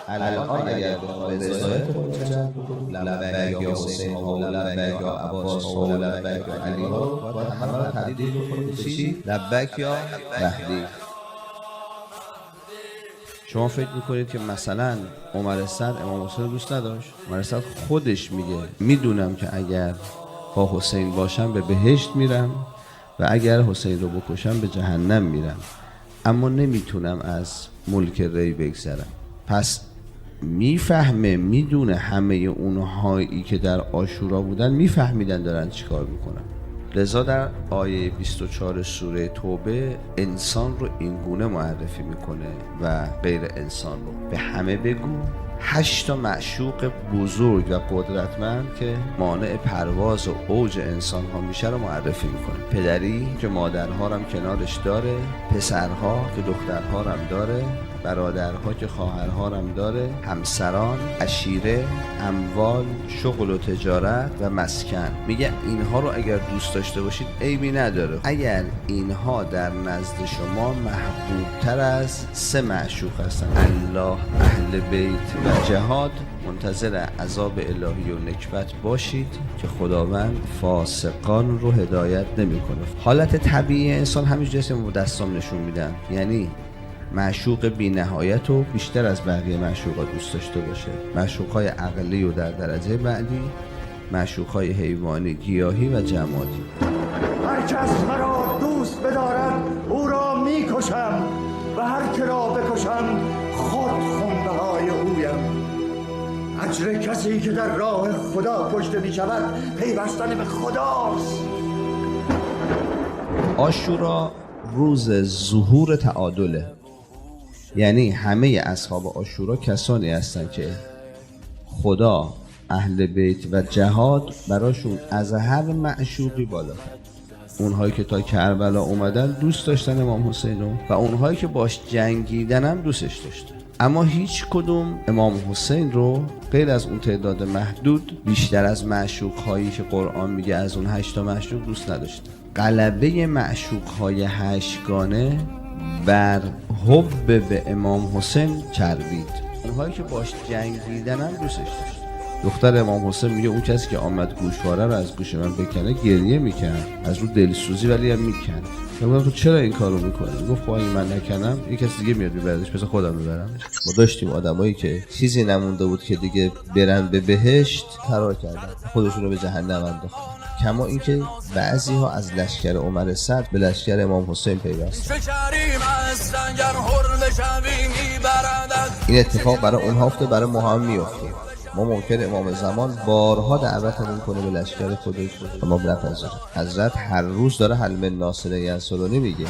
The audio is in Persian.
الان اگر بخواد رضایت خود جلب کنه، لبیک یا حسین ها، لبیک یا عباس ها، لبیک یا علی ها، باید همه رو تبدیل بکنه به چی؟ لبیک یا مهدی. شما فکر میکنید که مثلا عمر سعد امام حسین رو دوست نداشت؟ عمر سعد خودش میگه میدونم که اگر با حسین باشم به بهشت میرم و اگر حسین رو بکشم به جهنم میرم، اما نمیتونم از ملک ری بگذرم. پس میفهمه، میدونه همه اونهایی که در عاشورا بودن میفهمیدن دارن چیکار میکنن. لذا در آیه 24 سوره توبه انسان رو اینگونه معرفی میکنه و غیر انسان رو. به همه بگو 8 معشوق بزرگ و قدرتمند که مانع پرواز و اوج انسان ها میشه رو معرفی میکنه. پدری که مادرها هم کنارش داره، پسرها که دخترها هم داره، برادرها که خواهرها هم داره، همسران، عشیره، اموال، شغل و تجارت و مسکن. میگه اینها رو اگر دوست داشته باشید عیبی نداره اگر اینها در نزد شما محبوبتر از 3 معشوق هستن: الله، اهل بیت و جهاد. منتظر عذاب الهی و نکبت باشید که خداوند فاسقان رو هدایت نمیکنه. حالت طبیعی انسان همینجوریه که دستام نشون میدن، یعنی معشوق بی نهایت رو بیشتر از بقیه معشوقات دوست داشته باشه. معشوقهای عقلی و در درجه بعدی، معشوقهای حیوانی، گیاهی و جمادی. هر کس مرا دوست بدارد او را میکشم و هر که را بکشم خود خونبهای اویم. اجر کسی که در راه خدا کشته می شود پیوستن به خداست. عاشورا روز ظهور تعادله، یعنی همه اصحاب عاشورا کسانی هستند که خدا، اهل بیت و جهاد براشون از هر معشوقی بالاتر. اونهایی که تا کربلا اومدن دوست داشتن امام حسین رو و اونهایی که باش جنگیدن هم دوستش داشتن، اما هیچ کدوم امام حسین رو غیر از اون تعداد محدود بیشتر از معشوق هایی که قرآن میگه از اون 8 معشوق دوست نداشتن. غلبه معشوق های 8 گانه بر حب به امام حسین چربید. اونهایی که باش جنگیدن هم دوستش داشت. دختر امام حسین میگه اون کسی که آمد گوشواره رو از گوش من بکنه گریه میکرد، از رو دلسوزی، ولی هم میکرد. من تو چرا این کارو میکنی؟ گفت اگه من نکنم یه کسی دیگه میاد میبردش، پس خودم میبرمش. ما داشتیم آدمایی که چیزی نمونده بود که دیگه برن به بهشت فرار کردن، خودشون رو به جهنم انداختن. کما اینکه بعضی ها از لشکر عمر سعد به لشکر امام حسین پیوستن. این اتفاق برای اونها افتاد، برای ما هم میفته. ما ممکن امام زمان بارها دعوتمون کنه به لشکر خودش، اما نپذیره. حضرت هر روز داره حل من ناصر ینصرونی میگه.